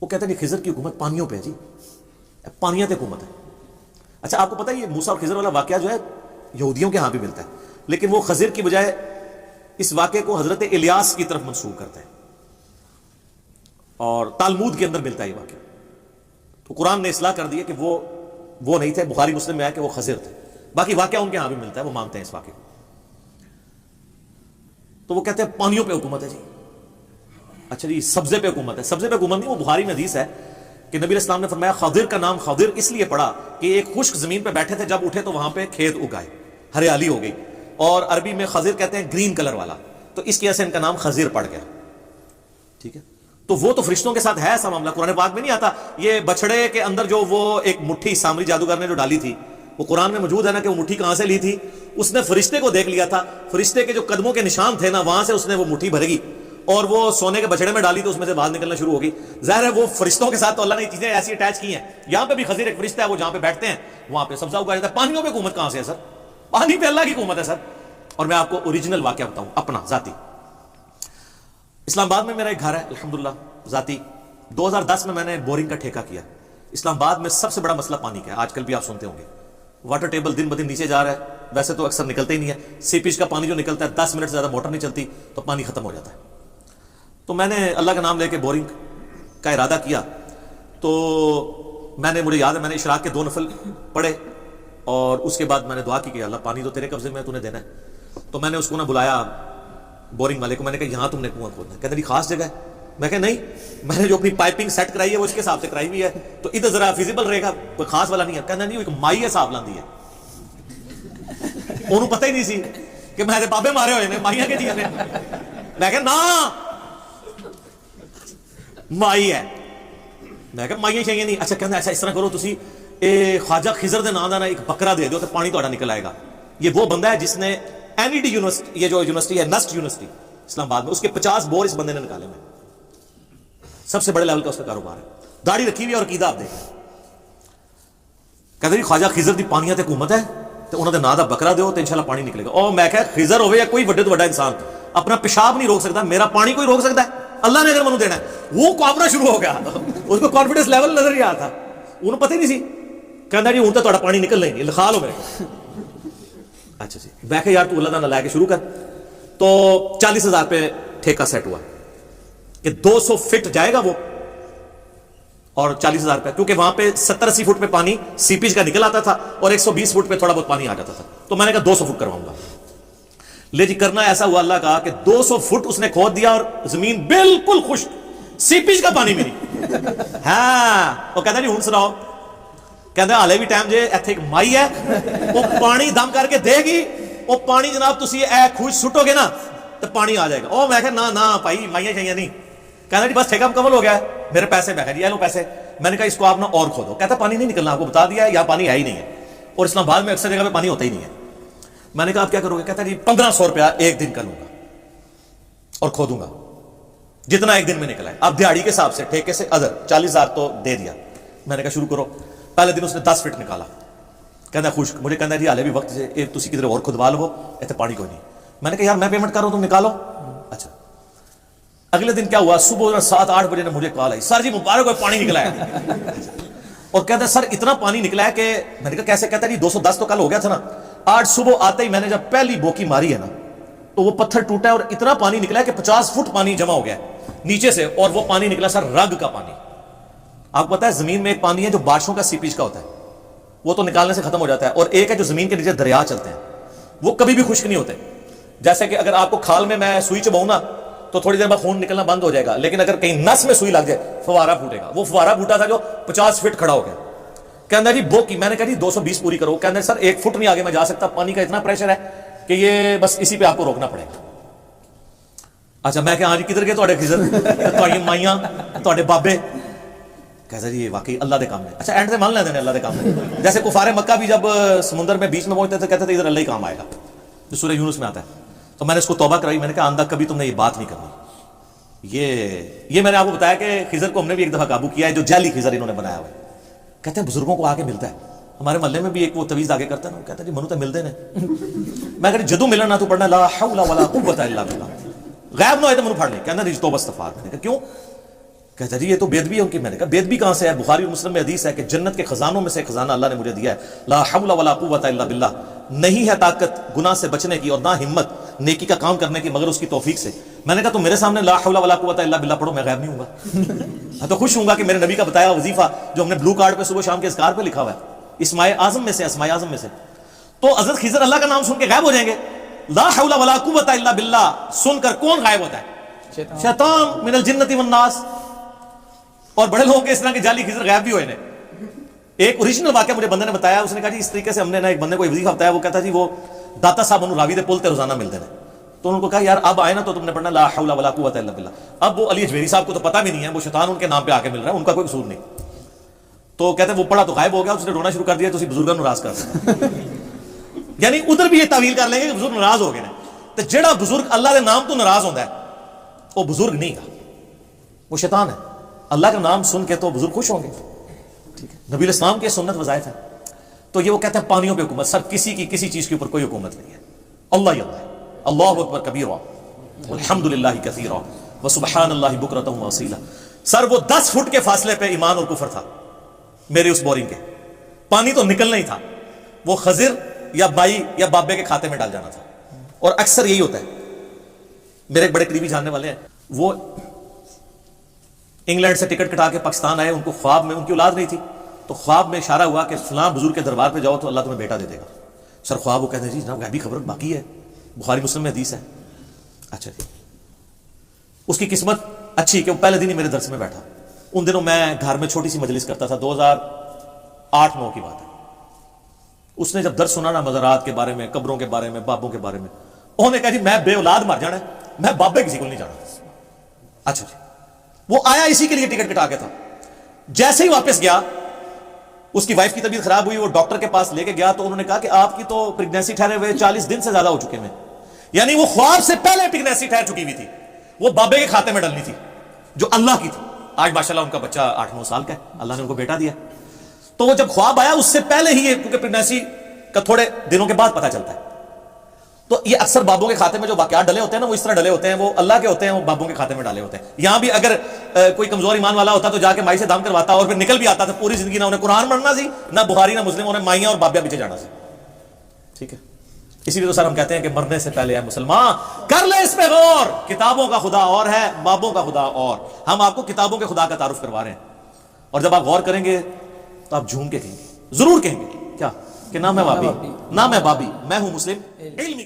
وہ کہتا ہے کہ خضر کی حکومت پانیوں پہ ہے جی، پانیات حکومت ہے. اچھا آپ کو پتہ ہے یہ موسیٰ اور خضر والا واقعہ جو ہے یہودیوں کے ہاں بھی ملتا ہے، لیکن وہ خضر کی بجائے اس واقعے کو حضرت الیاس کی طرف منسوب کرتے ہیں، اور تالمود کے اندر ملتا ہے یہ واقعہ. تو قرآن نے اصلاح کر دی ہے کہ وہ نہیں تھے، بخاری مسلم میں آیا کہ وہ خضر تھے. باقی واقعہ ان کے ہاں بھی ملتا ہے، وہ مانتے ہیں اس واقعے کو. تو وہ کہتے ہیں پانیوں پہ حکومت ہے جی. اچھا جی سبزے پہ حکومت ہے. سبزے پہ حکومت نہیں، وہ بخاری میں حدیث ہے کہ نبی علیہ السلام نے فرمایا خضر کا نام خضر اس لیے پڑا کہ ایک خشک زمین پہ بیٹھے تھے، جب اٹھے تو وہاں پہ کھیت اگائے، ہریالی ہو گئی، اور عربی میں خضر کہتے ہیں گرین کلر والا، تو اس کی وجہ سے ان کا نام خضر پڑ گیا. ٹھیک ہے، تو وہ تو فرشتوں کے ساتھ ہے ایسا معاملہ، قرآن پاک میں نہیں آتا. یہ بچڑے کے اندر جو وہ ایک مٹھی سامری جادوگر نے جو ڈالی تھی، وہ قرآن میں موجود ہے نا کہ وہ مٹھی کہاں سے لی تھی. اس نے فرشتے کو دیکھ لیا تھا، فرشتے کے جو قدموں کے نشان تھے نا وہاں سے اس نے وہ مٹھی بھر گئی اور وہ سونے کے بچڑے میں ڈالی تو اس میں سے باہر نکلنا شروع ہو گئی. ظاہر ہے وہ فرشتوں کے ساتھ تو اللہ نے یہ چیزیں ایسی اٹیچ کی ہیں. یہاں پہ بھی خضر ایک فرشتہ ہے، وہ جہاں پہ بیٹھتے ہیں وہاں پہ سبزہ اگایا جاتا ہے. پانیوں پہ حکومت کہاں سے ہے سر؟ پانی پہ اللہ کی حکومت ہے سر. اور میں آپ کو اوریجنل واقعہ بتاؤں اپنا ذاتی. اسلام آباد میں میرا ایک گھر ہے الحمدللہ ذاتی. 2010 میں نے بورنگ کا ٹھیکہ کیا. اسلام آباد میں سب سے بڑا مسئلہ پانی کا ہے، آج کل بھی آپ سنتے ہوں گے. واٹر ٹیبل دن بدن نیچے جا رہا ہے، ویسے تو اکثر نکلتے ہی نہیں ہے. سیپیج کا پانی جو نکلتا ہے 10 منٹ سے زیادہ موٹر نہیں چلتی تو پانی ختم ہو جاتا ہے. تو میں نے اللہ کا نام لے کے بورنگ کا ارادہ کیا. تو مجھے یاد ہے میں نے اشراق کے 2 نفل پڑھے اور اس کے بعد میں نے دعا کی کہ اللہ پانی تو تیرے قبضے میں ہے، تو نے دینا ہے. تو میں نے اس کو نہ بلایا بورنگ والے کو، میں نے کہا یہاں تم نے کنواں کھودنا ہے. کہتے نہیں خاص جگہ ہے. میں کہا نہیں، میں نے جو اپنی پائپنگ سیٹ کرائی ہے وہ اس کے حساب سے کرائی ہوئی ہے، تو ادھر ذرا فیزیبل رہے گا، کوئی خاص والا نہیں ہے. کہنا نہیں، ایک مائی حساب لاندی ہے. انہوں پتہ ہی نہیں سی کہ میں بابے مارے ہوئے نے مائیاں کے دیا نے. میں کہا نا مائی ہے. میں کہا مائیاں چاہیے نہیں. اچھا کہنا ایسا اس طرح کرو تسی خواجہ خضر دے نام دا نا ایک بکرا دے دو تو پانی تھوڑا نکل آئے گا. یہ وہ بندہ ہے جس نے این ڈی یونیورسٹی، یہ جو یونیورسٹی ہے نسٹ یونیورسٹی اسلام آباد میں، اس کے 50 بور اس بندے نے نکالے. میں سب سے بڑے لیول کا اس کا کاروبار ہے. داڑھی رکھی ہوئی اور عقیدہ آپ دیکھیں. کہتے جی خواجہ خضر دی پانیاں تے حکومت ہے تو انہوں نے نا دا بکرا دیو تو انشاءاللہ پانی نکلے گا. اور میں کہا خضر ہوئے یا کوئی بڑے تو بڑا انسان اپنا پیشاب نہیں روک سکتا، میرا پانی کوئی روک سکتا ہے؟ اللہ نے اگر منو دینا ہے. وہ کامنا شروع ہو گیا، اس کو کانفیڈنس لیول نظر ہی آیا تھا. انہوں پتہ ہی نہیں سی. کہنا جی ہوں تو تھوڑا پانی نکل نہیں لکھا لو میرے کو. اچھا جی میں کہا یار تو اللہ تعالیٰ لے کے شروع کر. تو 40,000 پہ ٹھیکہ سیٹ ہوا کہ 200 فٹ جائے گا وہ، اور 40,000 پہ، کیونکہ وہاں پہ 70-80 فٹ پہ پانی سیپیج کا نکل آتا تھا اور 120 فٹ پہ تھوڑا بہت پانی آ جاتا تھا. تو میں نے کہا 200 فٹ کرواؤں گا. لے جی کرنا ایسا ہوا اللہ کا کہ 200 فٹ اس نے کھود دیا اور زمین بالکل خشک، سیپیج کا پانی بھی نہیں. ہاں وہ کہتا جی ہوں سناؤ. کہتا ہالے بھی ٹائم جے ایتھے ایک مائی ہے وہ پانی دم کر کے دے گی. وہ پانی جناب تسی اے خوش سٹو گے نا تو پانی آ جائے گا. او میں کہا نا بھائی مائیاں چاہیے نہیں. کہنا جی بس ٹھیکہ مکمل ہو گیا ہے میرے پیسے. میں کہا جی لو پیسے. میں نے کہا اس کو آپ نا اور کھودو. کہتا پانی نہیں نکلنا، آپ کو بتا دیا ہے یہاں پانی ہے ہی نہیں ہے، اور اسلام آباد میں اکثر جگہ پہ پانی ہوتا ہی نہیں ہے. میں نے کہا آپ کیا کرو گے؟ کہتا جی 1500 روپیہ ایک دن کا لوں گا اور کھودوں گا جتنا ایک دن میں نکلا ہے. اب دیہڑی کے حساب سے ٹھیکے سے ادھر 40,000 تو دے دیا. میں نے کہا شروع کرو. پہلے دن اس نے 10 فٹ نکالا. کہنا خشک. مجھے کہنا جی حالے بھی وقت سے تسی کدھر اور کھدوا لو، ایسے پانی کوئی نہیں. میں نے کہا یار میں پیمنٹ کر رہا ہوں تم نکالو. اچھا اگلے دن کیا ہوا، صبح 7-8 بجے نے مجھے کال آئی، سر جی مبارک ہو پانی نکلا ہے. اور کہتا ہے سر اتنا پانی نکلا ہے کہ میں نے کہا کیسے؟ کہتا ہے جی 210 تو کل ہو گیا تھا نا، آج صبح آتے ہی میں نے جب پہلی بوکی ماری ہے نا تو وہ پتھر ٹوٹا ہے اور اتنا پانی نکلا ہے کہ 50 فٹ پانی جمع ہو گیا ہے نیچے سے. اور وہ پانی نکلا سر رگ کا پانی. آپ کو پتا ہے زمین میں ایک پانی ہے جو بارشوں کا سیپیج کا ہوتا ہے، وہ تو نکالنے سے ختم ہو جاتا ہے، اور ایک ہے جو زمین کے نیچے دریا چلتے ہیں وہ کبھی بھی خشک نہیں ہوتے. جیسے کہ اگر آپ کو کھال میں سوئی چباؤں نا تو تھوڑی دیر بعد خون نکلنا بند ہو جائے گا، لیکن اگر کہیں نس میں سوئی لگ جائے فوارہ پھوٹے گا. وہ فوارہ پھوٹا تھا جو 50 فٹ کھڑا ہو گیا. کہنا جی بو کی. میں نے کہا جی 220 پوری کرو. کہنا سر 1 فٹ نہیں آگے میں جا سکتا، پانی کا اتنا پریشر ہے کہ یہ بس اسی پہ آپ کو روکنا پڑے گا. اچھا میں کہا ہاں جی کدھر گئے تھوڑے خضر، تھوڑی مائیاں، تھوڑے بابے؟ کہتا جی یہ واقعی اللہ دے کام ہے. اچھا اینڈ سے مان لیتے ہیں اللہ دے کام ہے. جیسے کفار مکہ بھی جب سمندر میں بیچ میں پہنچتے تھے کہتے تھے ادھر اللہ ہی کام آئے گا، جو سورہ یونس میں آتا ہے. تو میں نے اس کو توبہ کرائی. میں نے کہا آندہ کبھی تم نے یہ بات نہیں کرنی. یہ میں نے آپ کو بتایا کہ خضر کو ہم نے بھی ایک دفعہ قابو کیا ہے، جو جعلی خضر انہوں نے بنایا ہوا ہے. کہتے ہیں بزرگوں کو آگے ملتا ہے. ہمارے محلے میں بھی ایک وہ تویز آگے کرتا ہے نا، کہتا ہے جی منو تو ملتے نے. میں کہا جدو ملنا تو پڑھنا لا حول ولا قوت الا باللہ، غائب نہ ہوئے تو منو پھاڑ لیں. کہنا جی توبہ استغفار. میں نے کہا کیوں؟ کہتا جی یہ تو بے ادبی ہے ان کی. میں نے کہا بے ادبی کہاں سے ہے؟ بخاری اور مسلم میں حدیث ہے کہ جنت کے خزانوں میں سے خزانہ اللہ نے مجھے دیا ہے, لا حول ولا قوت الا باللہ, نہیں ہے طاقت گناہ سے بچنے کی اور نہ ہمت نیکی کا کام کرنے کی مگر اس کی توفیق سے. میں نے کہا تو میرے سامنے لا حول ولا قوت الا باللہ پڑھو, میں غائب نہیں ہوں گا. میں تو خوش ہوں گا کہ میرے نبی کا بتایا وظیفہ جو ہم نے بلو کارڈ پہ صبح شام کے اذکار پہ لکھا ہوا ہے, اسماء اعظم میں سے, اسماء اعظم میں سے. تو حضرت خضر اللہ کا نام سن کے غائب ہو جائیں گے. لا حول ولا قوت الا باللہ سن کر کون غائب ہوتا ہے؟ شیطان من الجنۃ والناس. اور بڑے لوگوں کے اس طرح کے جعلی خضر غائب بھی ہوئے ہیں. ایک اوریجنل واقعہ مجھے بندے نے بتایا, اس نے کہا جی اس طریقے سے ہم نے ایک بندے کو وظیفہ بتایا, وہ کہتا جی وہ داتا صاحب انہوں راوی دے پلتے روزانہ ملتے ہیں. تو انہوں کو کہا یار اب آئے نا تو تم نے پڑھنا لا حول ولا قوت الا باللہ. اب وہ علی اجمیری صاحب کو تو پتہ بھی نہیں ہے, وہ شیطان ان کے نام پہ آ کے مل رہا ہے, ان کا کوئی قصور نہیں. تو کہتے ہیں وہ پڑھا تو غائب ہو گیا, اس نے رونا شروع کر دیا, تو اسی بزرگوں ناراض کر دیا. یعنی ادھر بھی یہ تعویل کر لیں گے کہ بزرگ ناراض ہو گئے نا. تو جڑا بزرگ اللہ کے نام تو ناراض ہوتا ہے وہ بزرگ نہیں گا, وہ شیطان ہے. اللہ کا نام سن کے تو بزرگ خوش ہوں گے. ٹھیک ہے, نبی الاسلام کے سنت وظائف ہے. تو یہ وہ کہتے ہیں پانیوں پہ حکومت, سر کسی کی کسی چیز کے اوپر کوئی حکومت نہیں ہے. اللہ ہی اللہ ہے. اللہ اکبر کبیرا والحمدللہ کثیرا وسبحان اللہ بکرۃ واصیلا. سر وہ 10 فٹ کے فاصلے پہ ایمان اور کفر تھا میرے اس بورنگ کے, پانی تو نکلنا ہی تھا, وہ خضر یا بائی یا بابے کے کھاتے میں ڈال جانا تھا. اور اکثر یہی ہوتا ہے. میرے ایک بڑے قریبی جاننے والے ہیں, وہ انگلینڈ سے ٹکٹ کٹا کے پاکستان آئے. ان کو خواب میں, ان کی اولاد نہیں تھی, تو خواب میں اشارہ ہوا کہ فلاں بزرگ کے دربار پہ جاؤ تو اللہ تمہیں بیٹا دے دے گا. سر خواب وہ کہتے ہیں جی جناب غیبی خبر باقی ہے, بخاری مسلم میں حدیث ہے. اچھا جی, اس کی قسمت اچھی کہ وہ پہلے دن ہی میرے درس میں بیٹھا. ان دنوں میں گھر میں چھوٹی سی مجلس کرتا تھا, 2008-9 کی بات ہے. اس نے جب درس سنا نا مزارات کے بارے میں, قبروں کے بارے میں, بابوں کے بارے میں, انہوں نے کہا جی میں بے اولاد مر جانا ہے, میں بابے کسی کو نہیں جانا. اچھا جی, وہ آیا اسی کے لیے ٹکٹ کٹا کے تھا. جیسے ہی واپس گیا, اس کی وائف کی طبیعت خراب ہوئی, وہ ڈاکٹر کے پاس لے کے گیا تو انہوں نے کہا کہ آپ کی تو پریگنینسی ٹھہرے ہوئے 40 دن سے زیادہ ہو چکے ہیں. یعنی وہ خواب سے پہلے پریگنینسی ٹھہر چکی ہوئی تھی, وہ بابے کے کھاتے میں ڈلنی تھی جو اللہ کی تھی. آج ماشاءاللہ ان کا بچہ 8-9 سال کا ہے, اللہ نے ان کو بیٹا دیا. تو وہ جب خواب آیا اس سے پہلے ہی, کیونکہ پریگنینسی کا تھوڑے دنوں کے بعد پتہ چلتا ہے, تو یہ اکثر بابوں کے کھاتے میں جو واقعات ڈلے ہوتے ہیں نا, وہ اس طرح ڈلے ہوتے ہیں, وہ اللہ کے ہوتے ہیں, وہ بابوں کے کھاتے میں ڈالے ہوتے ہیں. یہاں بھی اگر کوئی کمزور ایمان والا ہوتا تو جا کے مائی سے دام کرواتا اور پھر نکل بھی آتا تھا. پوری زندگی نہ انہیں قرآن پڑھنا سی, نہ بخاری نہ مسلم, انہیں مائیاں اور بابیا پیچھے جانا سی. ٹھیک ہے, اسی لیے تو سر ہم کہتے ہیں کہ مرنے سے پہلے اے مسلمان کر لے اس پہ غور, کتابوں کا خدا اور ہے, بابوں کا خدا اور. ہم آپ کو کتابوں کے خدا کا تعارف کروا رہے ہیں, اور جب آپ غور کریں گے تو آپ جھوم کے کہیں گے, ضرور کہیں گے کیا کہ نہ میں بابی, نہ میں بابی, میں ہوں مسلم علمی.